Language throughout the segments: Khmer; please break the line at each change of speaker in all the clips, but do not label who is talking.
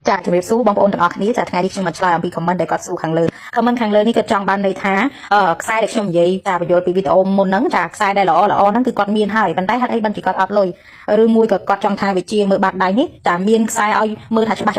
ចាជំរាបសួរបងប្អូនទាំងអស់គ្នាចាថ្ងៃនេះខ្ញុំមកឆ្លើយអំពី comment ដែលគាត់សួរខាងលើខាងលើនេះគាត់ចង់បានន័យថាខ្សែដែលខ្ញុំនិយាយចាបញ្យល់ពីវីដេអូមុនហ្នឹងចាខ្សែដែលល្អហ្នឹងគឺគាត់មានហើយប៉ុន្តែហេតុអីបានជាគាត់អត់លុយឬមួយក៏គាត់ចង់ថាវិជាមើលបាត់ដៃនេះចាមានខ្សែឲ្យមើលថាច្បាស់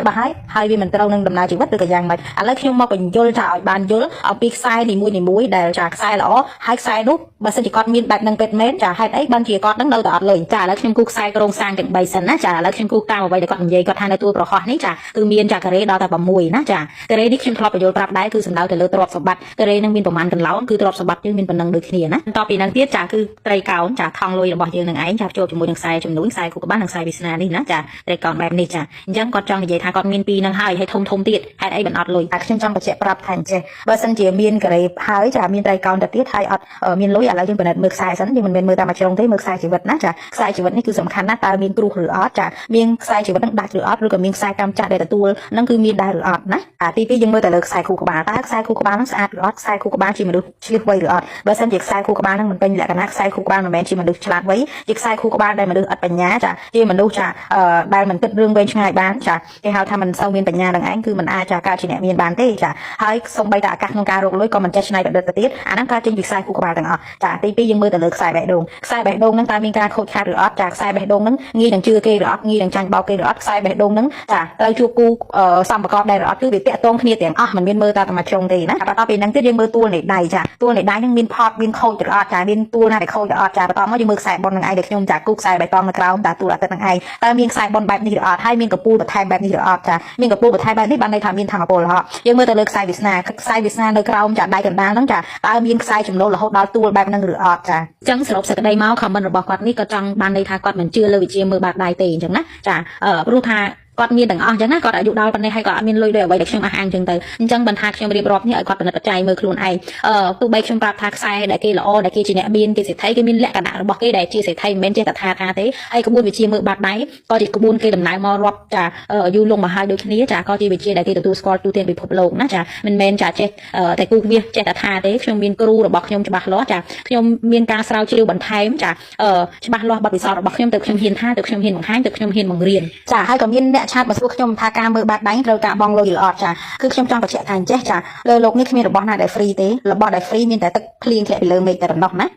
ហើយវាមិនត្រូវនឹងដំណើរជីវិតឬក៏យ៉ាងម៉េចឥឡូវខ្ញុំមកបញ្យល់ចាឲ្យបានយល់អំពីខ្សែនីមួយដែលចាខ្សែល្អហើយខ្សែនោះបើសិនជាគាត់មានបែបហ្នឹងពេតមែនចាហេតុអីបានជាគាត់នឹងនៅតែអត់លុយចាឥឡូវខ្ញុំគូខ្សែក្រងសាងទាំង3សិនណាចាឥឡូវខ្ញុំគូតាមអ្វីដែលគាត់និយាយគាត់ថានៅទួលប្រហោះនេះចាគឺមានចាការ៉េដល់តែ6ណាចាការ៉េនេះខ្ញុំធ្លាប់បញ្យល់ប្រាប់ដែរគឺសំដៅទៅលើទ្រព្យសម្បត្តិការ៉េនឹងមានប្រមាណកន្លងគឺទ្រព្យសម្បត្តិយើងមានប៉ុណ្ណឹងដូចគ្នាណាបន្ទាប់ពីហ្នឹងទៀតចាគឺត្រីកោណចាថងលុយរបស់យើងនឹងឯងចាភ្ជាប់ជាមួយនឹងខ្សែចំនួនខ្សែគូក្បាលនិងខ្សែវាសនានេះណាចាត្រីកោណបែបនេះចាអញ្ចឹងគាត់ចង់និយាយថាគាត់មានពីរនឹងហើយធំទៀតហេតុអីបានអត់លុយតែខ្ញុំចង់បញ្ជាក់ប្រាប់ថាអញ្ចេះបើសិនជាមានការ៉េហើយចាមានត្រីកោណទៅទៀតហើយអត់មានលុយឥឡូវយើងពិនិត្យមើលខ្សែសិនយើងមិនមែនមើលតាមមួយជ្រុងទេមើលខ្សែជីវិតណាចាខ្សែជីវិតនេះគឺសំខាន់ណាស់តើមានគ្រោះឬអត់ចាមានខ្សែជីវិតនឹងដាច់ឬអត់ឬក៏មានខ្សែកម្មចាស់ដែលទទួលនឹងគឺមានដែរឬអត់ណាទី2យើងមើលទៅលើខ្សែខួរក្បាលតើខ្សែខួរក្បាលនឹងស្អាតឬអត់ខ្សែខួរក្បាលជាមនុស្សឆ្លៀសវៃឬអត់បើសិនជាខ្សែខួរក្បាលនឹងមិនពេញលក្ខណៈខ្សែខួរក្បាលមិនមែនជាមនុស្សឆ្លាតវៃជាខ្សែខួរក្បាលដែលមនុស្សអត់បញ្ញាចាជាមនុស្សចាដែលមិនគិតរឿងវែងឆ្ងាយបានចាគេហៅថាមិនសូវមានបញ្ញានឹងឯងគឺមិនអាចចាកើតជាអ្នកមានបានទេចាហើយសូម្បីតែឱកាសក្នុងការរកលុយក៏មិនចេះច្នៃប្រឌិតទៅទៀតអាហ្នឹងកើតចេញពីខ្សែខួរក្បាលទាំងអស់ចាទី2យើងមើលទៅលើខ្សែបេះដូងហ្នឹងតើមានការខូចខាតឬអត់ចាខ្សែបេះដូងហ្នឹងងាយនឹងជឿគេឬអត់ងាយនឹងចាញ់បោកគេឬអត់ខ្សែបេះដូងហ្នឹងចាត្រូវជួបគូសំប្រកបដែរឬអត់គឺវាតាក់ទងគ្នាទាំងអស់មិនមានមើលតែមួយជ្រុងទេណាបន្ទាប់ពីហ្នឹងទៀតយើងមើលទួលនៃដៃចាទួលនៃដៃហ្នឹងមានផតមានខូចឬអត់ចាមានទួលណាដែលខូចឬអត់ចាបន្ទាប់មកយើងមើលខ្សែបុននឹងឯងដែលខ្ញុំចាគូខ្សែបៃតងនៅក្រោមតាទួលអាទិត្យនឹងឯងតើមានខ្សែបុនបែបនេះឬអត់ហើយមានកពូលបន្ថែមបែបនេះឬអត់ចាមានកពូលបន្ថែមបែបនេះបានន័យថាមានធម៌ពលហ៎យើងមើលទៅលើខ្សែវាសនានៅក្រោមចាដៃកណ្ដាលហ្នឹងចាតើមានខ្សែចំណូលរហូតដល់ទួលបែបហ្នឹងឬអត់ចាអញ្ចឹងសរុបសេចក្តីមក comment របស់គាត់នេះក៏ចង់បានន័យថាគាត់មិនជឿលើវិជាមើលបាត់ដៃទេអញ្ចឹងណាចាព្រោះថាគាត់មានទាំងអស់អញ្ចឹងណាគាត់អាយុដល់ប៉ុណ្ណេះហើយគាត់អត់មានលុយដោយអ្វីដែលខ្ញុំអះអាងអញ្ចឹងទៅអញ្ចឹងបន្តថាខ្ញុំរៀបរាប់នេះឲ្យគាត់ពិនិត្យបច្ច័យមើលខ្លួនឯងទោះបីខ្ញុំប្រាប់ថាខ្សែដែលគេល្អដែលគេជាអ្នកមានគេសេដ្ឋីគេមានលក្ខណៈរបស់គេដែលជាសេដ្ឋីមិនមែនចេះតែថាទេហើយក្បួនវិជាមើលបាត់ដៃក៏ជាក្បួនគេដំណើរមករាប់ចាយូរលង់មកហើយដូចគ្នាចាក៏ជាវិជាដែលគេទទួលស្គាល់ទូទាំងពិភពលោកណាចាមិនមែនចាចេះតែគូវាចេះតែថាទេខ្ញុំមានគ្រូរបស់ខ្ញុំច្បាស់លាស់ចាខ្ញុំមានការស្រាវជ្រាវបន្ថែមចាច្បាស់លាស់បទពិសោធន៍របស់ខ្ញុំទៅខ្ញុំហ៊ានថាទៅខ្ញុំហ៊ានបង្ហាញទៅខ្ញុំហ៊ានបង្រៀនចាហើយក៏មានអ្នកឆាតមកសួរខ្ញុំថាការមើលបាត់ដៃត្រូវការបងលុយឬអត់ចាគឺខ្ញុំចង់បញ្ជាក់ថាអញ្ចេះចាលើโลกនេះគ្មានរបស់ណាដែល free ទេរបស់ដែល free មានតែទឹកភ្លៀងធ្លាក់ពីលើមេឃតែប៉ុណ្ណោះណា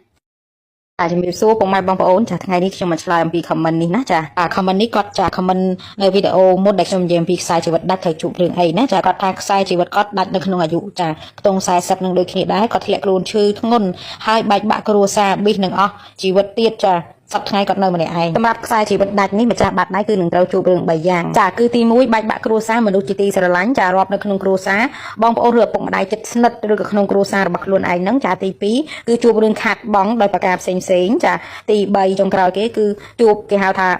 ជំរាបសួរពុកម៉ែបងប្អូនចាថ្ងៃនេះខ្ញុំមកឆ្លើយអំពី comment នេះណាចា comment នេះគាត់ចា comment នៅវីដេអូមុនដែលខ្ញុំនិយាយអំពីខ្សែជីវិតដាច់ត្រូវជួបរឿងអីណាចាគាត់ថាខ្សែជីវិតគាត់ដាច់នៅក្នុងអាយុចាខ្ទង់40នឹងដូចគ្នាដែរគាត់ធ្លាក់ខ្លួនឈឺធ្ងន់ហើយបែកបាក់គ្រួសារប៊ីសនឹងអស់ជីវិតទៀតចាសប្តាហ៍ថ្ងៃគាត់នៅម្នាក់ឯងសម្រាប់ខ្សែជីវិតដាច់នេះម្ចាស់បាត់ដៃគឺនឹងត្រូវជួបរឿង3យ៉ាងចាគឺទី1បែកបាក់គ្រួសារមនុស្សជាទីស្រឡាញ់ចារាប់នៅក្នុងគ្រួសារបងប្អូនឬឪពុកម្ដាយចិត្តស្និទ្ធឬក៏ក្នុងគ្រួសាររបស់ខ្លួនឯងហ្នឹងចាទី2គឺជួបរឿងខាតបង់ដោយប្រការផ្សេងចាទី3ចុងក្រោយគេគឺជួបគេហៅថ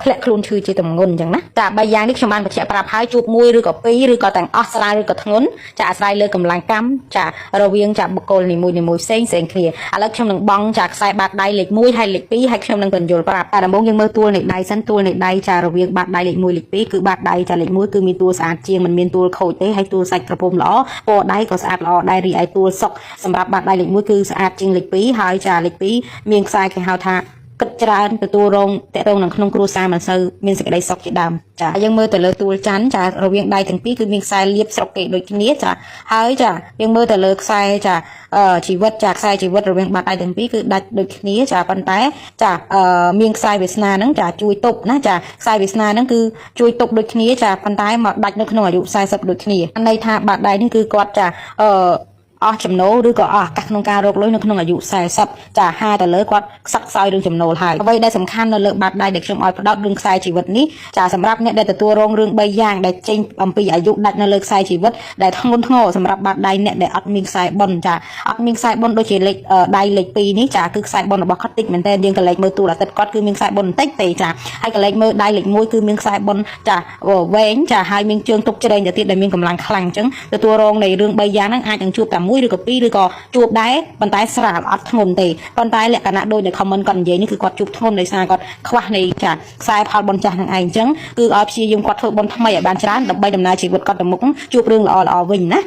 ាធ្លាក់ខ្លួនឈឺជាទម្ងន់អញ្ចឹងណាចា3យ៉ាងនេះខ្ញុំបានបញ្ជាក់ប្រាប់ហើយជួប1ឬក៏2ឬក៏ទាំងអស់ស្រាលឬក៏ធ្ងន់ចាអាស្រ័យលើកម្លាំងកម្មចារវាងចាបុគ្គលនីមួយផ្សេងគ្នាឥឡូវខ្ញុំនឹងបង់ចាខ្សែបាតដៃលេខ1ហើយលេខ2ហើយខ្ញុំនឹងបញ្យល់ប្រាប់តែដំបូងយើងមើលទួលនៃដៃសិនទួលនៃដៃចារវាងបាតដៃលេខ1លេខ2គឺបាតដៃចាលេខ1គឺមានទួលស្អាតជាងមិនមានទួលខូចទេហើយទួលសាច់ក្រពុំល្អពណ៌ដៃក៏ស្អាតល្អដែររីឯទួលសុកសម្រាប់បាតដៃលេខ1គឺស្អាតជាងលេខ2ហើយចាលេខ2មានខ្សែគេហៅថាគិតច្រើនទទួលរងតេតងនៅក្នុងគ្រួសារមិនសូវមានសេចក្តីសុខជាដើមចាយើងមើលទៅលើទួលច័ន្ទចារវាងដៃទាំងពីរគឺមានខ្សែលាបស្រុកគេដូចគ្នាចាហើយចាយើងមើលទៅលើខ្សែចាជីវិតចាខ្សែជីវិតរវាងបាត់ដៃទាំងពីរគឺដាច់ដូចគ្នាចាប៉ុន្តែចាមានខ្សែវាសនាហ្នឹងចាជួយទប់ណាចាខ្សែវាសនាហ្នឹងគឺជួយទប់ដូចគ្នាចាប៉ុន្តែមកដាច់នៅក្នុងអាយុ40ដូចគ្នាន័យថាបាត់ដៃនេះគឺគាត់ចាអស់ចំណូលឬក៏អស់ឱកាសក្នុងការរកលុយនៅក្នុងអាយុ40ចាហាទៅលើគាត់ខ្សឹកខ្សោយរឿងចំណូលហើយអ្វីដែលសំខាន់នៅលើបាតដៃដែលខ្ញុំឲ្យផ្ដោតរឿងខ្សែជីវិតនេះចាសម្រាប់អ្នកដែលទទួលរងរឿង3យ៉ាងដែលចេញអំពីអាយុដាច់នៅលើខ្សែជីវិតដែលធ្ងន់ធ្ងរសម្រាប់បាតដៃអ្នកដែលអត់មានខ្សែបុណ្យចាអត់មានខ្សែបុណ្យដូចជាលេខដៃលេខ2នេះចាគឺខ្សែបុណ្យរបស់គាត់តិចមែនតើយើងក៏លេខមើលទូរអាទិត្យគាត់គឺមានខ្សែបុណ្យបន្តិចទេចាហើយក៏លេខមើលដៃលេខ1គឺមានខ្សែបុណ្យចាវែងចាហើយមានជើងទុកជ្រែងទៅទៀតដែលមានកម្លាំងខ្លាំងអញ្ចឹងទទួលរងនៃរឿង3យ៉ាងហ្នឹងអាចនឹងជួបតែ1ឬក៏2ឬក៏ជួបដែរប៉ុន្តែស្រាលអត់ធ្ងន់ទេប៉ុន្តែលក្ខណៈដូចនៅ comment គាត់និយាយនេះគឺគាត់ជួបធ្ងន់ដោយសារគាត់ខ្វះនៃចាខ្សែផលបុណ្យចាស់នឹងឯងអញ្ចឹងគឺឲ្យព្យាយាមគាត់ធ្វើបុណ្យថ្មីឲ្យបានច្រើនដើម្បីដំណើរជីវិតគាត់ទៅមុខជួបរឿងល្អៗវិញណា